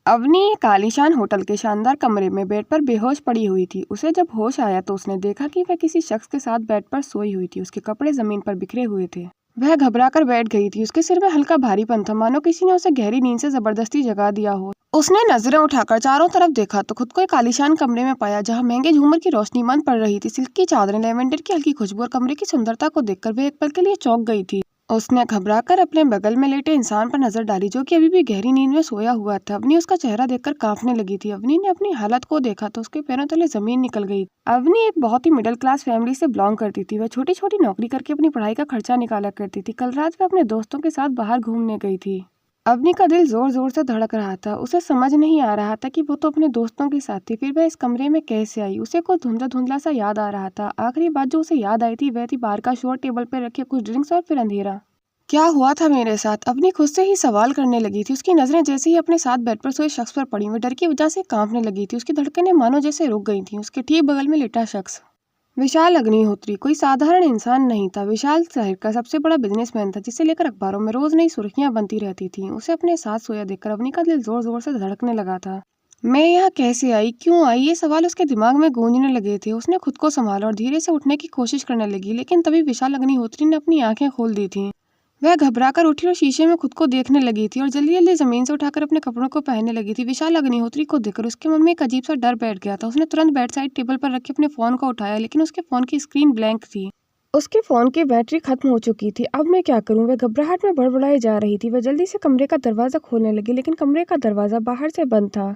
अवनी एक आलीशान होटल के शानदार कमरे में बेड पर बेहोश पड़ी हुई थी। उसे जब होश आया तो उसने देखा कि वह किसी शख्स के साथ बेड पर सोई हुई थी। उसके कपड़े जमीन पर बिखरे हुए थे। वह घबराकर बैठ गई थी। उसके सिर में हल्का भारीपन था, मानो किसी ने उसे गहरी नींद से जबरदस्ती जगा दिया हो। उसने नजरें उठाकर चारों तरफ देखा तो खुद को एक आलीशान कमरे में पाया, जहाँ महंगे झूमर की रोशनी मन पड़ रही थी। सिल्क की चादरें, लेवेंडर की हल्की खुशबू और कमरे की सुंदरता को देखकर वह एक पल के लिए चौंक गई थी। उसने घबराकर अपने बगल में लेटे इंसान पर नजर डाली, जो कि अभी भी गहरी नींद में सोया हुआ था। अवनी उसका चेहरा देखकर कांपने लगी थी। अवनी ने अपनी हालत को देखा तो उसके पैरों तले जमीन निकल गई। अवनी एक बहुत ही मिडिल क्लास फैमिली से बिलोंग करती थी। वह छोटी छोटी नौकरी करके अपनी पढ़ाई का खर्चा निकाला करती थी। कल रात वह अपने दोस्तों के साथ बाहर घूमने गई थी। अवनी का दिल जोर जोर से धड़क रहा था। उसे समझ नहीं आ रहा था कि वो तो अपने दोस्तों के साथ थी, फिर वह इस कमरे में कैसे आई। उसे कुछ धुंधला धुंधला सा याद आ रहा था। आखिरी बात जो उसे याद आई थी वह थी बाहर का शोर, टेबल पर रखे कुछ ड्रिंक्स और फिर अंधेरा। क्या हुआ था मेरे साथ? अवनी खुद से ही सवाल करने लगी थी। उसकी नजरें जैसे ही अपने साथ बेड पर सोए शख्स पर पड़ी, वह डर की वजह से कांपने लगी थी। उसकी धड़कनें मानो जैसे रुक गई थी। उसके ठीक बगल में लेटा शख्स विशाल अग्निहोत्री कोई साधारण इंसान नहीं था। विशाल शहर का सबसे बड़ा बिजनेसमैन था, जिसे लेकर अखबारों में रोज नई सुर्खियां बनती रहती थी। उसे अपने साथ सोया देखकर अवनी का दिल जोर जोर से धड़कने लगा था। मैं यहाँ कैसे आई, क्यों आई, ये सवाल उसके दिमाग में गूंजने लगे थे। उसने खुद को संभाला और धीरे से उठने की कोशिश करने लगी, लेकिन तभी विशाल अग्निहोत्री ने अपनी आंखें खोल दी थी। वह घबराकर उठी और शीशे में खुद को देखने लगी थी और जल्दी जल्दी जमीन से उठाकर अपने कपड़ों को पहनने लगी थी। विशाल अग्निहोत्री को देखकर उसके मन में एक अजीब सा डर बैठ गया था। उसने तुरंत बेड साइड टेबल पर रखे अपने फोन को उठाया, लेकिन उसके फोन की स्क्रीन ब्लैंक थी। उसके फोन की बैटरी खत्म हो चुकी थी। अब मैं क्या करूं? वह घबराहट में बड़बड़ाई जा रही थी। वह जल्दी से कमरे का दरवाजा खोलने लगी, लेकिन कमरे का दरवाजा बाहर से बंद था।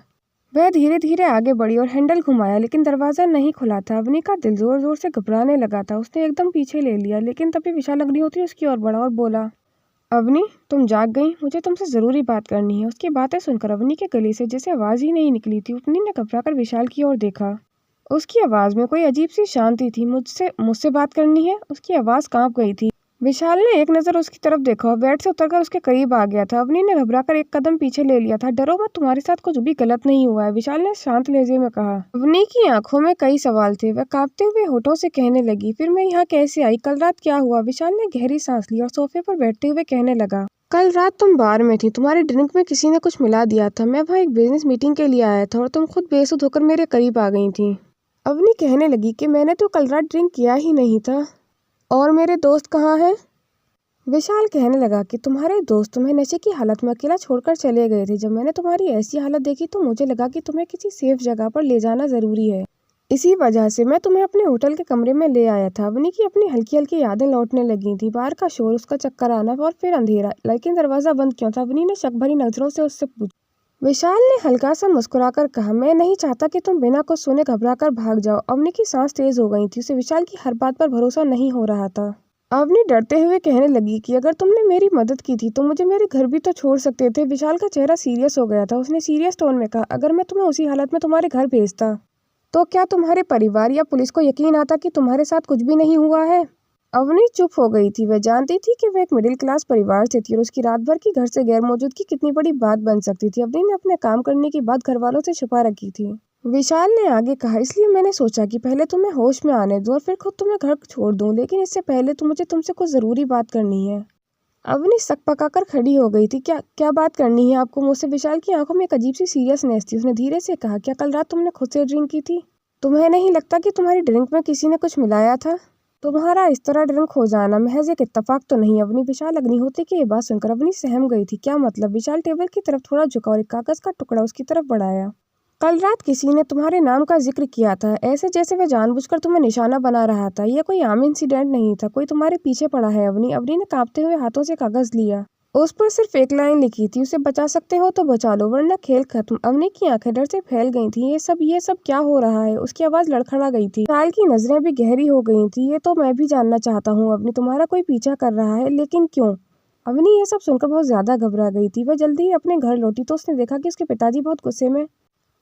वह धीरे धीरे आगे बढ़ी और हैंडल घुमाया, लेकिन दरवाजा नहीं खुला था। अवनी का दिल जोर जोर से घबराने लगा था। उसने एकदम पीछे ले लिया, लेकिन तभी विशाल अग्निहोत्री उसकी ओर बढ़ा और बोला, अवनी तुम जाग गई, मुझे तुमसे जरूरी बात करनी है। उसकी बातें सुनकर अवनी के गले से जैसे आवाज ही नहीं निकली थी। अवनी ने घबराकर विशाल की ओर देखा। उसकी आवाज में कोई अजीब सी शांति थी। मुझसे मुझसे बात करनी है? उसकी आवाज कांप गई थी। विशाल ने एक नजर उसकी तरफ देखा और बेड से उतरकर उसके करीब आ गया था। अवनी ने घबराकर एक कदम पीछे ले लिया था। डरो मत, तुम्हारे साथ कुछ भी गलत नहीं हुआ है, विशाल ने शांत लहजे में कहा। अवनी की आंखों में कई सवाल थे। वह कांपते हुए होठों से कहने लगी, फिर मैं यहाँ कैसे आई? कल रात क्या हुआ? विशाल ने गहरी सांस ली और सोफे पर बैठते हुए कहने लगा, कल रात तुम बार में थी। तुम्हारे ड्रिंक में किसी ने कुछ मिला दिया था। मैं वहाँ एक बिजनेस मीटिंग के लिए आया था और तुम खुद बेसुध होकर मेरे करीब आ गई थी। अवनी कहने लगी कि मैंने तो कल रात ड्रिंक किया ही नहीं था। और मेरे दोस्त कहाँ हैं? विशाल कहने लगा कि तुम्हारे दोस्त तुम्हें नशे की हालत में अकेला छोड़कर चले गए थे। जब मैंने तुम्हारी ऐसी हालत देखी तो मुझे लगा कि तुम्हें किसी सेफ जगह पर ले जाना जरूरी है। इसी वजह से मैं तुम्हें अपने होटल के कमरे में ले आया था। अवनी की अपनी हल्की हल्की यादें लौटने लगी थी। बाहर का शोर, उसका चक्कर आना और फिर अंधेरा, लेकिन दरवाजा बंद क्यों था? अवनी ने शक भरी नजरों से उससे पूछा। विशाल ने हल्का सा मुस्कुराकर कहा, मैं नहीं चाहता कि तुम बिना कुछ सुने घबराकर भाग जाओ। अवनी की सांस तेज हो गई थी। उसे विशाल की हर बात पर भरोसा नहीं हो रहा था। अवनी डरते हुए कहने लगी कि अगर तुमने मेरी मदद की थी तो मुझे मेरे घर भी तो छोड़ सकते थे। विशाल का चेहरा सीरियस हो गया था। उसने सीरियस टोन में कहा, अगर मैं तुम्हें उसी हालत में तुम्हारे घर भेजता तो क्या तुम्हारे परिवार या पुलिस को यकीन आता कि तुम्हारे साथ कुछ भी नहीं हुआ है? अवनी चुप हो गई थी। वह जानती थी कि वह एक मिडिल क्लास परिवार से थी और उसकी रात भर की घर से गैर मौजूदगी कितनी बड़ी बात बन सकती थी। अवनी ने अपने काम करने की बात घर वालों से छुपा रखी थी। विशाल ने आगे कहा, इसलिए मैंने सोचा कि पहले तुम्हें होश में आने दूं और फिर खुद तुम्हें घर छोड़ दूं, लेकिन इससे पहले तो मुझे तुमसे कुछ जरूरी बात करनी है। अवनी सक पकाकर खड़ी हो गई थी। क्या क्या बात करनी है आपको मुझसे? विशाल की आंखों में एक अजीब सी सीरियसनेस थी। उसने धीरे से कहा, क्या कल रात तुमने खुद से ड्रिंक की थी? तुम्हें नहीं लगता कि तुम्हारी ड्रिंक में किसी ने कुछ मिलाया था? तुम्हारा इस तरह ड्रिंक हो जाना महज एक इत्तेफाक तो नहीं? अवनी विशाल अग्निहोत्री की ये बात सुनकर अवनी सहम गई थी। क्या मतलब? विशाल टेबल की तरफ थोड़ा झुका और एक कागज का टुकड़ा उसकी तरफ बढ़ाया। कल रात किसी ने तुम्हारे नाम का जिक्र किया था, ऐसे जैसे वह जानबूझकर तुम्हें निशाना बना रहा था। यह कोई आम इंसिडेंट नहीं था। कोई तुम्हारे पीछे पड़ा है। अवनी ने कांपते हुए हाथों से कागज लिया। उस पर सिर्फ एक लाइन लिखी थी, उसे बचा सकते हो तो बचा लो वरना खेल खत्म। अवनी की आंखें डर से फैल गई थी। ये सब क्या हो रहा है? उसकी आवाज लड़खड़ा गई थी। विशाल की नजरें भी गहरी हो गई थी। ये तो मैं भी जानना चाहता हूँ अवनी, तुम्हारा कोई पीछा कर रहा है, लेकिन क्यों? अवनी ये सब सुनकर बहुत ज्यादा घबरा गई थी। वह जल्दी ही अपने घर लौटी तो उसने देखा कि उसके पिताजी बहुत गुस्से में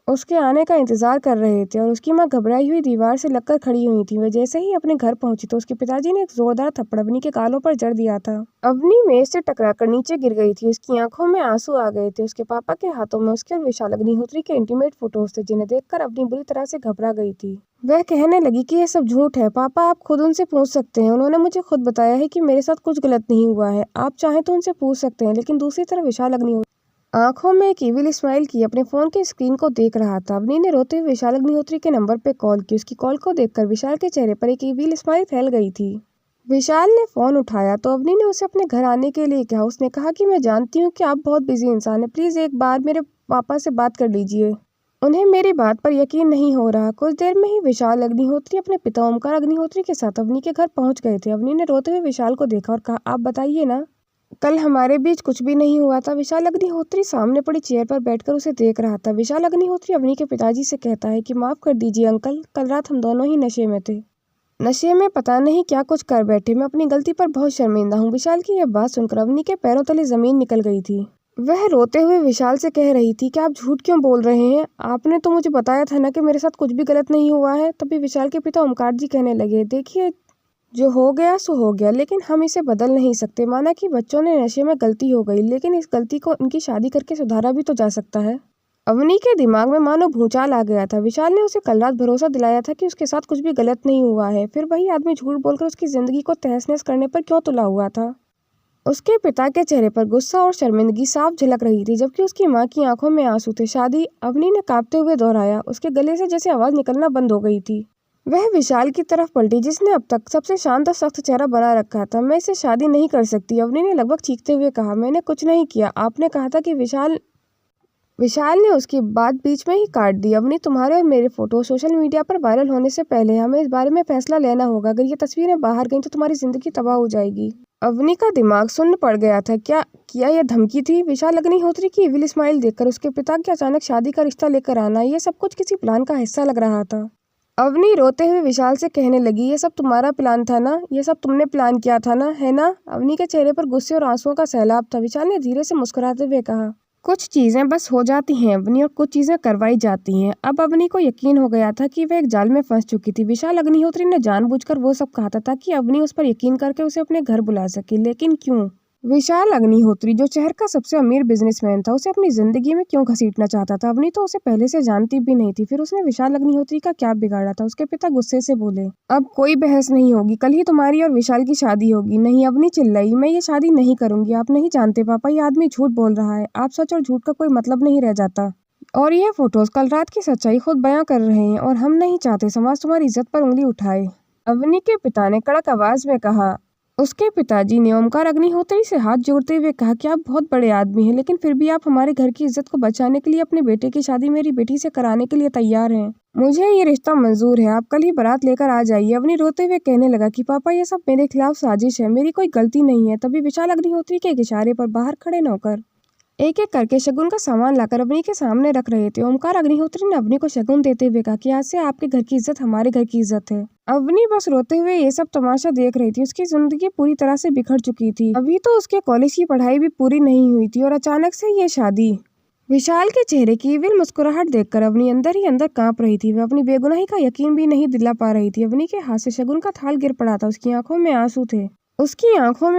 उसके आने का इंतजार कर रहे थे और उसकी माँ घबराई हुई दीवार से लगकर खड़ी हुई थी। वह जैसे ही अपने घर पहुंची तो उसके पिताजी ने एक जोरदार थप्पड़ अवनी के गालों पर जड़ दिया था। अवनी मेज से टकराकर नीचे गिर गई थी। उसकी आंखों में आंसू आ गए थे। उसके पापा के हाथों में उसके और विशाल अग्निहोत्री के इंटीमेट फोटोज थे, जिन्हें देखकर अवनी बुरी तरह से घबरा गई थी। वह कहने लगी कि यह सब झूठ है। पापा, आप खुद उनसे पूछ सकते हैं। उन्होंने मुझे खुद बताया है कि मेरे साथ कुछ गलत नहीं हुआ है। आप चाहें तो उनसे पूछ सकते हैं। लेकिन दूसरी तरफ विशाल अग्निहोत्री आंखों में एक इविल स्माइल की अपने फोन की स्क्रीन को देख रहा था। अवनी ने रोते हुए विशाल अग्निहोत्री के नंबर पे कॉल की। उसकी कॉल को देखकर विशाल के चेहरे पर एक इविल स्माइल फैल गई थी। विशाल ने फोन उठाया तो अवनी ने उसे अपने घर आने के लिए कहा। उसने कहा कि मैं जानती हूँ कि आप बहुत बिजी इंसान हैं, प्लीज एक बार मेरे पापा से बात कर लीजिए, उन्हें मेरी बात पर यकीन नहीं हो रहा। कुछ देर में ही विशाल अग्निहोत्री अपने पिता ओमकार अग्निहोत्री के साथ अवनी के घर पहुंच गए थे। अवनी ने रोते हुए विशाल को देखा और कहा, आप बताइए ना, कल हमारे बीच कुछ भी नहीं हुआ था। विशाल अग्निहोत्री सामने पड़ी चेयर पर बैठकर उसे देख रहा था। विशाल अग्निहोत्री अवनी के पिताजी से कहता है कि माफ कर दीजिए अंकल, कल रात हम दोनों ही नशे में थे, नशे में पता नहीं क्या कुछ कर बैठे, मैं अपनी गलती पर बहुत शर्मिंदा हूँ। विशाल की यह बात सुनकर अवनी के पैरों तले जमीन निकल गई थी। वह रोते हुए विशाल से कह रही थी कि आप झूठ क्यों बोल रहे हैं, आपने तो मुझे बताया था ना कि मेरे साथ कुछ भी गलत नहीं हुआ है। तभी विशाल के पिता ओमकार जी कहने लगे, देखिए जो हो गया सो हो गया, लेकिन हम इसे बदल नहीं सकते। माना कि बच्चों ने नशे में गलती हो गई, लेकिन इस गलती को उनकी शादी करके सुधारा भी तो जा सकता है। अवनी के दिमाग में मानो भूचाल आ गया था। विशाल ने उसे कल रात भरोसा दिलाया था कि उसके साथ कुछ भी गलत नहीं हुआ है, फिर वही आदमी झूठ बोलकर उसकी जिंदगी को तहस नहस करने पर क्यों तुला हुआ था। उसके पिता के चेहरे पर गुस्सा और शर्मिंदगी साफ झलक रही थी, जबकि उसकी माँ की आंखों में आंसू थे। शादी, अवनी ने कांपते हुए दोहराया। उसके गले से जैसे आवाज निकलना बंद हो गई थी। वह विशाल की तरफ पलटी, जिसने अब तक सबसे शांत और सख्त चेहरा बना रखा था। मैं इससे शादी नहीं कर सकती, अवनी ने लगभग चीखते हुए कहा। मैंने कुछ नहीं किया, आपने कहा था कि विशाल ने उसकी बात बीच में ही काट दी। अवनी, तुम्हारे और मेरे फोटो सोशल मीडिया पर वायरल होने से पहले हमें इस बारे में फैसला लेना होगा। अगर ये तस्वीरें बाहर गईं तो तुम्हारी जिंदगी तबाह हो जाएगी। अवनी का दिमाग सुन्न पड़ गया था। क्या यह धमकी थी? विशाल अग्निहोत्री की इविल स्माइल देखकर उसके पिता के अचानक शादी का रिश्ता लेकर आना, यह सब कुछ किसी प्लान का हिस्सा लग रहा था। अवनी रोते हुए विशाल से कहने लगी, ये सब तुम्हारा प्लान था ना, ये सब तुमने प्लान किया था ना, है ना? अवनी के चेहरे पर गुस्से और आंसुओं का सैलाब था। विशाल ने धीरे से मुस्कुराते हुए कहा, कुछ चीजें बस हो जाती हैं अवनी, और कुछ चीजें करवाई जाती हैं। अब अवनी को यकीन हो गया था कि वह एक जाल में फंस चुकी थी। विशाल अग्निहोत्री ने जानबूझकर वो सब कहा था ताकि अवनी उस पर यकीन करके उसे अपने घर बुला सके, लेकिन क्यों? विशाल अग्निहोत्री, जो शहर का सबसे अमीर बिजनेसमैन था, उसे अपनी जिंदगी में क्यों घसीटना चाहता था? अवनी तो उसे पहले से जानती भी नहीं थी, फिर उसने विशाल अग्निहोत्री का क्या बिगाड़ा था? उसके पिता गुस्से से बोले, अब कोई बहस नहीं होगी, कल ही तुम्हारी और विशाल की शादी होगी। नहीं, अवनी चिल्लाई, मैं ये शादी नहीं करूंगी। आप नहीं जानते पापा, ये आदमी झूठ बोल रहा है। आप सच और झूठ का कोई मतलब नहीं रह जाता, और यह फोटोज कल रात की सच्चाई खुद बयां कर रहे हैं, और हम नहीं चाहते समाज तुम्हारी इज्जत पर उंगली उठाए। अवनी के पिता ने कड़क आवाज में कहा। उसके पिताजी ने ओमकार अग्निहोत्री से हाथ जोड़ते हुए कहा कि आप बहुत बड़े आदमी हैं, लेकिन फिर भी आप हमारे घर की इज्जत को बचाने के लिए अपने बेटे की शादी मेरी बेटी से कराने के लिए तैयार हैं। मुझे ये रिश्ता मंजूर है, आप कल ही बारात लेकर आ जाइए। अवनी रोते हुए कहने लगा कि पापा, ये सब मेरे खिलाफ साजिश है, मेरी कोई गलती नहीं है। तभी विशाल अग्निहोत्री के एक इशारे पर बाहर खड़े नौकर एक एक करके शगुन का सामान लाकर अवनी के सामने रख रहे थे। ओमकार अग्निहोत्री ने अवनी को शगुन देते हुए कहा कि आज से आपके घर की इज्जत हमारे घर की इज्जत है। अवनी बस रोते हुए ये सब तमाशा देख रही थी। उसकी जिंदगी पूरी तरह से बिखर चुकी थी। अभी तो उसके कॉलेज की पढ़ाई भी पूरी नहीं हुई थी, और अचानक से ये शादी। विशाल के चेहरे की विल मुस्कुराहट देखकर अवनी अंदर ही अंदर कांप रही थी। वह अपनी बेगुनाही का यकीन भी नहीं दिला पा रही थी। अवनी के हाथ से शगुन का थाल गिर पड़ा था। उसकी आंखों में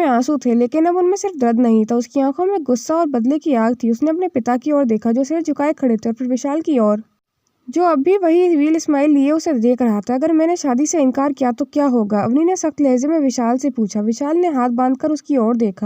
आंसू थे, लेकिन अब उनमें सिर्फ दर्द नहीं था। उसकी आंखों में गुस्सा और बदले की आग थी। उसने अपने पिता की ओर देखा, जो सिर झुकाए खड़े थे, और फिर विशाल की ओर, जो अब भी वही वील स्माइल लिए उसे देख रहा था। अगर मैंने शादी से इनकार किया तो क्या होगा? अवनी ने सख्त लहजे में विशाल से पूछा। विशाल ने हाथ बांधकर उसकी ओर देखा,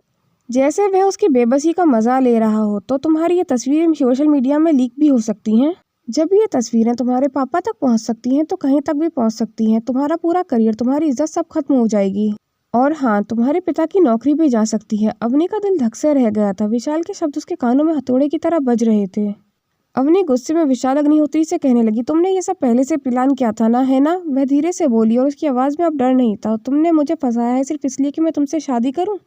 जैसे वह उसकी बेबसी का मजा ले रहा हो। तो तुम्हारी ये तस्वीरें सोशल मीडिया में लीक भी हो सकती हैं। जब ये तस्वीरें तुम्हारे पापा तक पहुंच सकती हैं तो कहीं तक भी पहुंच सकती हैं। तुम्हारा पूरा करियर, तुम्हारी इज्जत सब खत्म हो जाएगी, और हाँ, तुम्हारे पिता की नौकरी भी जा सकती है। अवनी का दिल धक से रह गया था। विशाल के शब्द उसके कानों में हथौड़े की तरह बज रहे थे। अवनी गुस्से में विशाल अग्निहोत्री से कहने लगी, तुमने ये सब पहले से प्लान किया था ना, है ना? वह धीरे से बोली, और उसकी आवाज में अब डर नहीं था। तुमने मुझे फंसाया है सिर्फ इसलिए कि मैं तुमसे शादी करूं?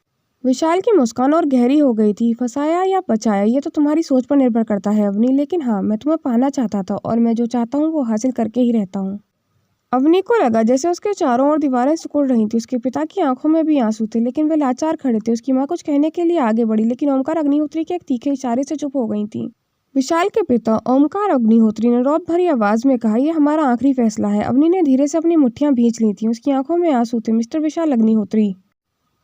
विशाल की मुस्कान और गहरी हो गई थी। फंसाया या बचाया, ये तो तुम्हारी सोच पर निर्भर करता है अवनी, लेकिन हाँ, मैं तुम्हें पाना चाहता था, और मैं जो चाहता हूँ वो हासिल करके ही रहता हूँ। अवनी को लगा जैसे उसके चारों ओर दीवारें सिकुड़ रही थी। उसके पिता की आंखों में भी आंसू थे, लेकिन वे लाचार खड़े थे। उसकी माँ कुछ कहने के लिए आगे बढ़ी, लेकिन ओमकार अग्निहोत्री के एक तीखे इशारे से चुप हो गई थी। विशाल के पिता ओमकार अग्निहोत्री ने रौब भरी आवाज में कहा, यह हमारा आखिरी फैसला है। अवनी ने धीरे से अपनी मुट्ठियां भींच ली थी। उसकी आंखों में आंसू थे। मिस्टर विशाल अग्निहोत्री,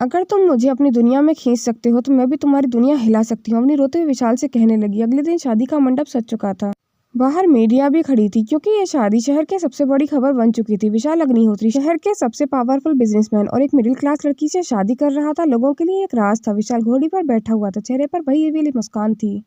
अगर तुम मुझे अपनी दुनिया में खींच सकते हो तो मैं भी तुम्हारी दुनिया हिला सकती हूँ। अवनी रोते हुए विशाल से कहने लगी। अगले दिन शादी का मंडप सज चुका था। बाहर मीडिया भी खड़ी थी, क्योंकि ये शादी शहर के सबसे बड़ी खबर बन चुकी थी। विशाल अग्निहोत्री शहर के सबसे पावरफुल बिजनेसमैन और एक मिडिल क्लास लड़की से शादी कर रहा था। लोगों के लिए एक राज था। विशाल घोड़ी पर बैठा हुआ था, चेहरे पर वही हवेली मुस्कान थी।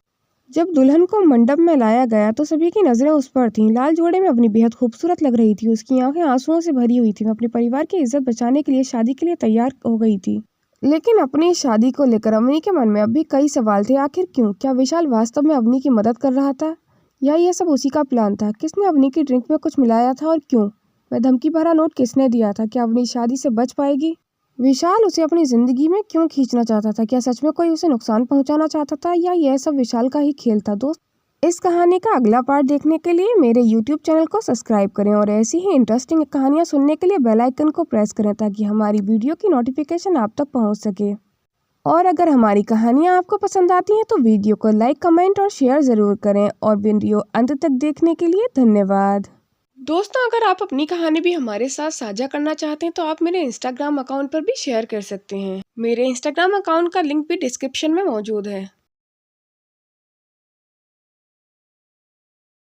जब दुल्हन को मंडप में लाया गया तो सभी की नजरें उस पर थीं। लाल जोड़े में अवनी बेहद खूबसूरत लग रही थी। उसकी आंखें आंसुओं से भरी हुई थी। वो अपने परिवार की इज्जत बचाने के लिए शादी के लिए तैयार हो गई थी। लेकिन अपनी शादी को लेकर अवनी के मन में अब भी कई सवाल थे। आखिर क्यों? क्या विशाल वास्तव में अवनी की मदद कर रहा था या यह सब उसी का प्लान था? किसने अवनी की ड्रिंक में कुछ मिलाया था और क्यों? वह धमकी भरा नोट किसने दिया था? क्या अवनी शादी से बच पाएगी? विशाल उसे अपनी जिंदगी में क्यों खींचना चाहता था? क्या सच में कोई उसे नुकसान पहुंचाना चाहता था या यह सब विशाल का ही खेल था? दोस्त, इस कहानी का अगला पार्ट देखने के लिए मेरे YouTube चैनल को सब्सक्राइब करें और ऐसी ही इंटरेस्टिंग कहानियां सुनने के लिए बेल आइकन को प्रेस करें ताकि हमारी वीडियो की नोटिफिकेशन आप तक पहुंच सके। और अगर हमारी कहानियां आपको पसंद आती हैं तो वीडियो को लाइक, कमेंट और शेयर ज़रूर करें। और वीडियो अंत तक देखने के लिए धन्यवाद। दोस्तों, अगर आप अपनी कहानी भी हमारे साथ साझा करना चाहते हैं तो आप मेरे इंस्टाग्राम अकाउंट पर भी शेयर कर सकते हैं। मेरे इंस्टाग्राम अकाउंट का लिंक भी डिस्क्रिप्शन में मौजूद है।